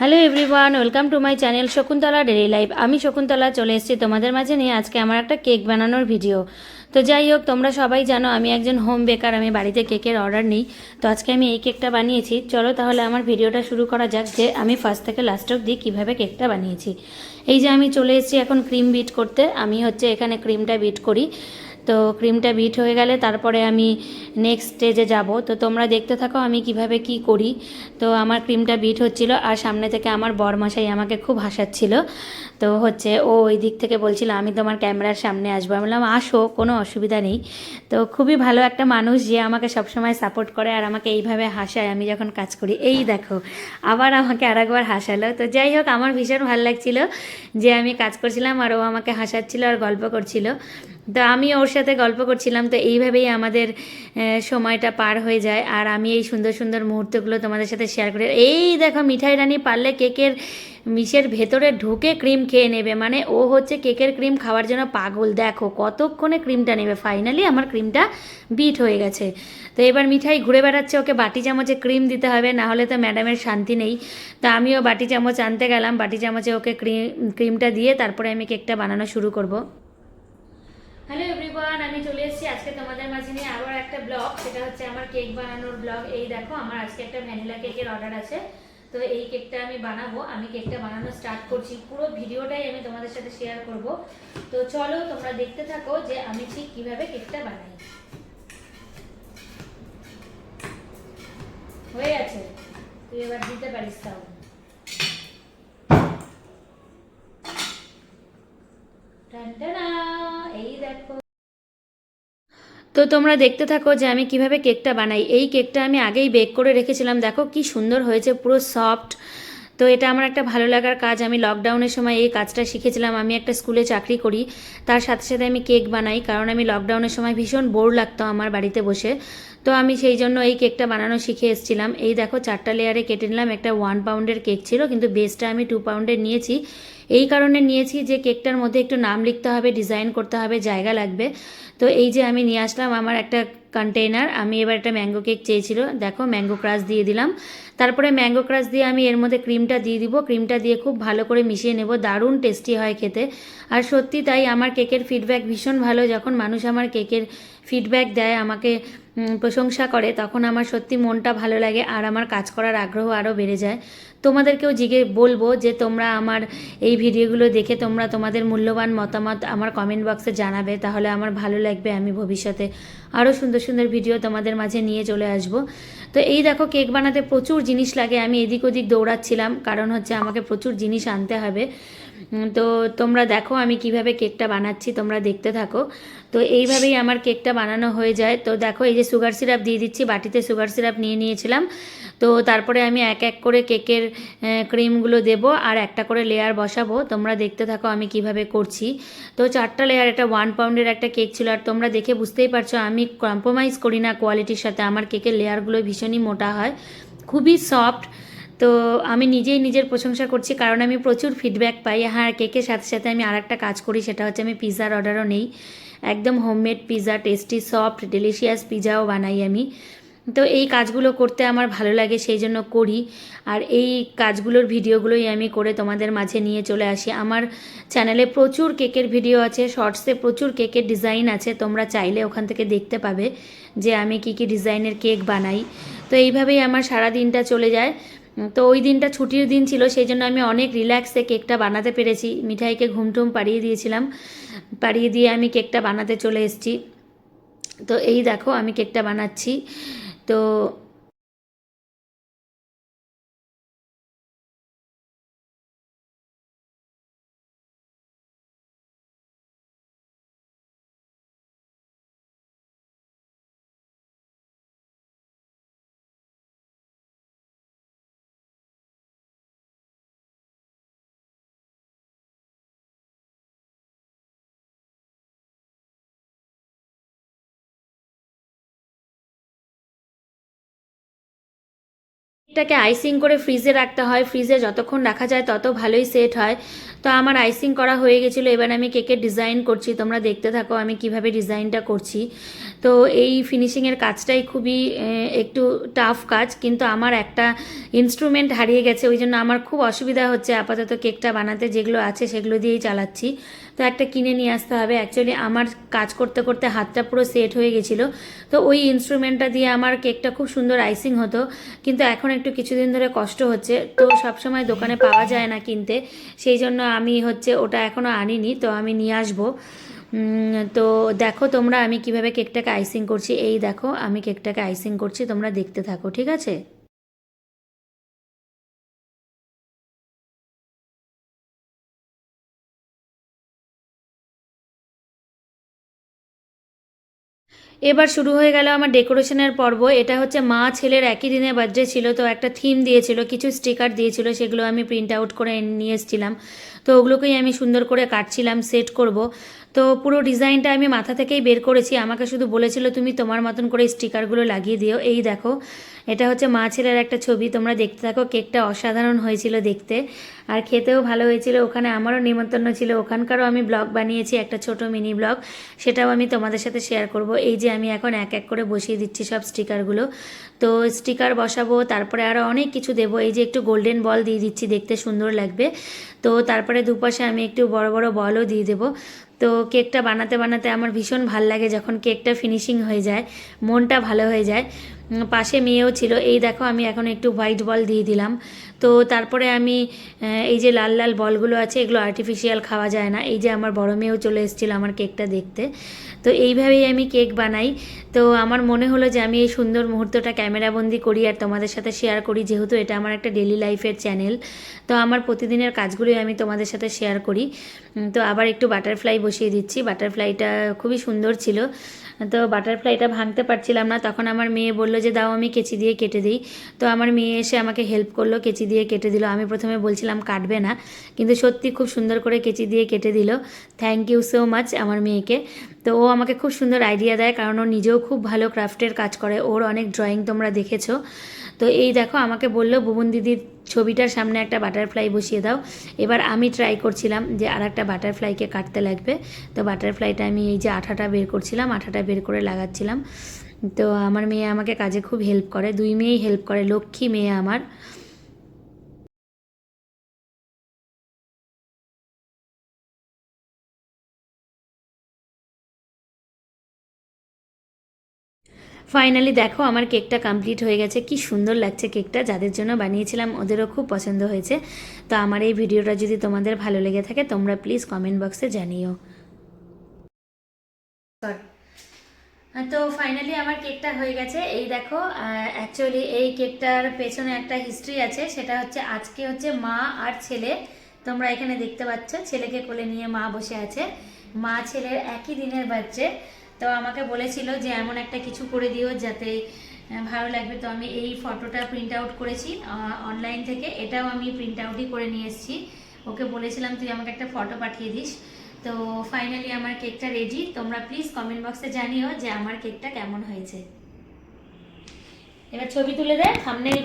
Hello everyone, welcome to my channel Shakuntala daily life. আমি শকুন্তলা চলে এসেছি তোমাদের মাঝে নিয়ে আজকে আমার একটা কেক বানানোর ভিডিও। তো যাই হোক, তোমরা সবাই জানো আমি একজন হোম বেকার, আমি বাড়িতে কেকের অর্ডার নিই। তো আজকে আমি এই কেকটা বানিয়েছি। চলো তাহলে আমার ভিডিওটা শুরু করা যাক যে আমি ফার্স্ট থেকে লাস্ট অবধি কীভাবে কেকটা বানিয়েছি। এই যে আমি চলে এসেছি এখন ক্রিম বিট করতে। আমি এখানে ক্রিমটা বিট করি। তো ক্রিমটা বিট হয়ে গেলে তারপরে আমি নেক্সট স্টেজে যাব। তো তোমরা দেখতে থাকো আমি কিভাবে কি করি। তো আমার ক্রিমটা বিট হচ্ছিল আর সামনে থেকে আমার বরমশাই আমাকে খুব হাসাচ্ছিল। তো ও ওই দিক থেকে বলছিল আমি তোমার ক্যামেরার সামনে আসবো। আমি বললাম আসো, কোনো অসুবিধা নেই। তো খুবই ভালো একটা মানুষ যে আমাকে সবসময় সাপোর্ট করে আর আমাকে এইভাবে হাসায় আমি যখন কাজ করি। এই দেখো আবার আমাকে আরেকবার হাসালো। তো যাই হোক, আমার ভীষণ ভালো লাগছিল যে আমি কাজ করছিলাম আর ও আমাকে হাসাচ্ছিল আর গল্প করছিল। তো আমি ওর সাথে গল্প করছিলাম। তো এইভাবেই আমাদের সময়টা পার হয়ে যায় আর আমি এই সুন্দর সুন্দর মুহূর্তগুলো তোমাদের সাথে শেয়ার করি। এই দেখো মিঠাই রানী পারলে কেকের মিশের ভেতরে ঢুকে ক্রিম খেয়ে নেবে, মানে ও কেকের ক্রিম খাওয়ার জন্য পাগল। দেখো কতক্ষণে ক্রিমটা নেবে। ফাইনালি আমার ক্রিমটা বিট হয়ে গেছে। তো এবার মিঠাই ঘুরে বেড়াচ্ছে, ওকে বাটি চামচে ক্রিম দিতে হবে, না হলে তো ম্যাডামের শান্তি নেই। তো আমিও বাটি চামচ আনতে গেলাম, বাটি চামচে ওকে ক্রিমটা দিয়ে তারপরে আমি কেকটা বানানো শুরু করব। হ্যালো এভরিওয়ান, আমি চলে এসেছি আজকে তোমাদের মাঝে নিয়ে আবার একটা ব্লগ। সেটা হচ্ছে আমার কেক বানানোর ব্লগ। এই দেখো আমার আজকে একটা ভ্যানিলা কেকের অর্ডার আছে। তো এই কেকটা আমি বানাবো। আমি কেকটা বানানো স্টার্ট করছি, পুরো ভিডিওটাই আমি তোমাদের সাথে শেয়ার করব। তো চলো তোমরা দেখতে থাকো যে আমি ঠিক কিভাবে কেকটা বানাই। হয়ে আছে, তুই এবার দিতে পারিস। তাও এই দেখো। তো তোমরা দেখতে থাকো যে আমি কিভাবে কেকটা বানাই। এই কেকটা আমি আগেই বেক করে রেখেছিলাম, দেখো কি সুন্দর হয়েছে, পুরো সফট। তো এটা আমার একটা ভালো লাগার কাজ। আমি লকডাউনের সময় এই কাজটা শিখেছিলাম। আমি একটা স্কুলে চাকরি করি, তার সাথে সাথে আমি কেক বানাই, কারণ আমি লকডাউনের সময় ভীষণ বোর লাগতো আমার বাড়িতে বসে। তো আমি সেই জন্য এই কেকটা বানানো শিখে এসেছিলাম। এই দেখো 4টা লেয়ারে কেটে নিলাম। একটা 1 পাউন্ডের কেক ছিল, কিন্তু বেসটা আমি 2 পাউন্ডের নিয়েছি। এই কারণে নিয়েছি যে কেকটার মধ্যে একটু নাম লিখতে হবে, ডিজাইন করতে হবে, জায়গা লাগবে। তো এই যে আমি নিয়ে আসলাম আমার একটা কন্টেইনার। আমি এবার একটা ম্যাঙ্গো কেক চেয়েছিল, দেখো ম্যাঙ্গো ক্রাশ দিয়ে দিলাম। তারপরে ম্যাঙ্গো ক্রাশ দিয়ে আমি এর মধ্যে ক্রিমটা দিয়ে দিব। ক্রিমটা দিয়ে খুব ভালো করে মিশিয়ে নেব। দারুণ টেস্টি হয় খেতে। আর সত্যি তাই, আমার কেকের ফিডব্যাক ভীষণ ভালো। যখন মানুষ আমার কেকের ফিডব্যাক দেয়, আমাকে প্রশংসা করে, তখন আমার সত্যি মনটা ভালো লাগে আর আমার কাজ করার আগ্রহ আরও বেড়ে যায়। তোমাদেরকেও বলবো যে তোমরা আমার এই ভিডিওগুলো দেখে তোমরা তোমাদের মূল্যবান মতামত আমার কমেন্ট বক্সে জানাবে, তাহলে আমার ভালো লাগবে। আমি ভবিষ্যতে আরও সুন্দর সুন্দর ভিডিও তোমাদের মাঝে নিয়ে চলে আসব। তো এই দেখো কেক বানাতে প্রচুর জিনিস লাগে। আমি এদিক ওদিক দৌড়াচ্ছিলাম, কারণ আমাকে প্রচুর জিনিস আনতে হবে। তো তোমরা দেখো আমি কিভাবে কেকটা বানাচ্ছি, তোমরা দেখতে থাকো। তো এইভাবেই আমার কেকটা বানানো হয়ে যায়। তো দেখো এই যে সুগার সিরাপ দিয়ে দিচ্ছি, বাটিতে সুগার সিরাপ নিয়ে নিয়েছিলাম। তো তারপরে আমি এক এক করে কেকের ক্রিমগুলো দেব আর একটা করে লেয়ার বসাবো। তোমরা দেখতে থাকো আমি কিভাবে করছি। তো 4টা লেয়ার, একটা 1 পাউন্ডের একটা কেক ছিল। আর তোমরা দেখে বুঝতেই পারছো আমি কম্প্রোমাইজ করি না কোয়ালিটির সাথে। আমার কেকের লেয়ারগুলো ভীষণই মোটা হয়, খুবই সফট। তো আমি নিজেই নিজের প্রশংসা করছি, কারণ আমি প্রচুর ফিডব্যাক পাই। হ্যাঁ, কেকের সাথে সাথে আমি আরেকটা কাজ করি, সেটা হচ্ছে আমি পিৎজার অর্ডারও নেই। একদম homemade pizza, tasty soft delicious পিৎজাও বানাই আমি। তো এই কাজগুলো করতে আমার ভালো লাগে, সেই জন্য করি। আর এই কাজগুলোর ভিডিওগুলোই আমি করে তোমাদের মাঝে নিয়ে চলে আসি। আমার চ্যানেলে প্রচুর কেকের ভিডিও আছে, শর্টসে প্রচুর কেকের ডিজাইন আছে, তোমরা চাইলে ওখান থেকে দেখতে পাবে যে আমি কী কী ডিজাইনের কেক বানাই। তো এইভাবেই আমার সারা দিনটা চলে যায়। তো ওই দিনটা ছুটির দিন ছিল, সেই জন্য আমি অনেক রিল্যাক্সে কেকটা বানাতে পেরেছি। মিঠাইকে ঘুমটুম পাড়িয়ে দিয়েছিলাম, পাড়িয়ে দিয়ে আমি কেকটা বানাতে চলে এসেছি। তো এই দেখো আমি কেকটা বানাচ্ছি। তো এটাকে আইসিং করে ফ্রিজে রাখতে হয়। ফ্রিজে যতক্ষণ রাখা যায় তত ভালোই সেট হয়। তো আমার আইসিং করা হয়ে গেছিলো। এবার আমি কেকের ডিজাইন করছি, তোমরা দেখতে থাকো আমি কিভাবে ডিজাইনটা করছি। তো এই ফিনিশিংয়ের কাজটাই খুবই একটু টাফ কাজ, কিন্তু আমার একটা ইনস্ট্রুমেন্ট হারিয়ে গেছে, ওই জন্য আমার খুব অসুবিধা হচ্ছে আপাতত কেকটা বানাতে। যেগুলো আছে সেগুলো দিয়েই চালাচ্ছি, তো একটা কিনে নিয়ে আসতে হবে। অ্যাকচুয়ালি আমার কাজ করতে করতে হাতটা পুরো সেট হয়ে গেছিলো, তো ওই ইনস্ট্রুমেন্টটা দিয়ে আমার কেকটা খুব সুন্দর আইসিং হতো, কিন্তু এখন একটু কিছুদিন ধরে কষ্ট হচ্ছে, তো সবসময় দোকানে পাওয়া যায় না কিনতে, সেই জন্য আমি ওটা এখনও আনিনি, তো আমি নিয়ে আসবো। তো দেখো তোমরা আমি কিভাবে কেকটাকে আইসিং করছি। এই দেখো আমি কেকটাকে আইসিং করছি, তোমরা দেখতে থাকো, ঠিক আছে। এবার শুরু হয়ে গেল আমার ডেকোরেশনের পর্ব। এটা হচ্ছে মা ছেলের একই দিনে বার্থডে ছিল, তো একটা থিম দিয়েছিল, কিছু স্টিকার দিয়েছিল, সেগুলো আমি প্রিন্ট আউট করে নিয়ে এসেছিলাম। তো ওগুলোকেই আমি সুন্দর করে কাটছিলাম, সেট করব। তো পুরো ডিজাইনটা আমি মাথা থেকেই বের করেছি, আমাকে শুধু বলেছিল তুমি তোমার মতন করে স্টিকারগুলো লাগিয়ে দিও। এই দেখো এটা হচ্ছে মা ছেলের একটা ছবি, তোমরা দেখতে থাকো। কেকটা অসাধারণ হয়েছিল দেখতে, আর খেতেও ভালো হয়েছিল। ওখানে আমারও নিমন্ত্রণ ছিল, ওখানকারও আমি ব্লগ বানিয়েছি, একটা ছোট মিনি ব্লগ, সেটাও আমি তোমাদের সাথে শেয়ার করব। এই যে আমি এখন এক এক করে বসিয়ে দিচ্ছি সব স্টিকারগুলো। তো স্টিকার বসাবো, তারপরে আরও অনেক কিছু দেবো। এই যে একটু গোল্ডেন বল দিয়ে দিচ্ছি, দেখতে সুন্দর লাগবে। তো তারপরে দুপাশে আমি একটু বড় বড় বলও দিয়ে দেবো। তো কেকটা বানাতে বানাতে আমার ভীষণ ভাল লাগে, যখন কেকটা ফিনিশিং হয়ে যায় মনটা ভালো হয়ে যায়। পাশে মেয়েও ছিল। এই দেখো আমি এখন একটু হোয়াইট বল দিয়ে দিলাম। তো তারপরে আমি এই যে লাল লাল বলগুলো আছে, এগুলো আর্টিফিশিয়াল খাওয়া যায় না। এই যে আমার বড় মেয়েও চলে এসেছিলো আমার কেকটা দেখতে। তো এইভাবেই আমি কেক বানাই। তো আমার মনে হলো যে আমি এই সুন্দর মুহূর্তটা ক্যামেরাবন্দি করি আর তোমাদের সাথে শেয়ার করি, যেহেতু এটা আমার একটা ডেলি লাইফের চ্যানেল। তো আমার প্রতিদিনের কাজগুলোই আমি তোমাদের সাথে শেয়ার করি। তো আবার একটু বাটারফ্লাই বসিয়ে দিচ্ছি। বাটারফ্লাইটা খুবই সুন্দর ছিল। তো বাটারফ্লাইটা ভাঙতে পারছিলাম না, তখন আমার মেয়ে বলল যে দাও আমি কেচি দিয়ে কেটে দিই। তো আমার মেয়ে এসে আমাকে হেল্প করলো, কেচি দিয়ে কেটে দিল। আমি প্রথমে বলছিলাম কাটবে না, কিন্তু সত্যি খুব সুন্দর করে কেচি দিয়ে কেটে দিল। থ্যাংক ইউ সো মাচ আমার মেয়েকে। তো ও আমাকে খুব সুন্দর আইডিয়া দেয়, কারণ ও নিজেও খুব ভালো ক্রাফটের কাজ করে, ওর অনেক ড্রয়িং তোমরা দেখেছো। তো এই দেখো আমাকে বললো বুবুন দিদির ছবিটার সামনে একটা বাটারফ্লাই বসিয়ে দাও। এবার আমি ট্রাই করছিলাম যে আর একটা বাটারফ্লাইকে কাটতে লাগবে। তো বাটারফ্লাইটা আমি এই যে আঠাটা বের করছিলাম, আঠাটা বের করে লাগাচ্ছিলাম। তো আমার মেয়ে আমাকে কাজে খুব হেল্প করে, দুই মেয়েই হেল্প করে, লক্ষ্মী মেয়ে আমার। ফাইনালি দেখো আমার কেকটা কমপ্লিট হয়ে গেছে, কি সুন্দর লাগছে কেকটা। যাদের জন্য বানিয়েছিলাম ওদেরও খুব পছন্দ হয়েছে। তো আমার এই ভিডিওটা যদি তোমাদের ভালো লেগে থাকে তোমরা প্লিজ কমেন্ট বক্সে জানিও। তো ফাইনালি আমার কেকটা হয়ে গেছে। এই দেখো অ্যাকচুয়ালি এই কেকটার পেছনে একটা হিস্ট্রি আছে, সেটা হচ্ছে আজকে হচ্ছে মা আর ছেলে, তোমরা এখানে দেখতে পাচ্ছ ছেলেকে কোলে নিয়ে মা বসে আছে। মা ছেলের একই দিনের বাচ্চা। তো আমাকে বলেছিল যে এমন একটা কিছু করে দিও যাতে ভালো লাগবে। তো আমি এই ফটোটা প্রিন্ট আউট করেছি অনলাইন থেকে, এটাও আমি প্রিন্ট আউটই করে নিয়ে এসেছি। ওকে বলেছিলাম তুই আমাকে একটা ফটো পাঠিয়ে দিস। তো ফাইনালি আমার কেকটা রেডি। তোমরা প্লিজ কমেন্ট বক্সে জানিও যে আমার কেকটা কেমন হয়েছে। এবার ছবি তুলে দেয়, থাম্বনেইল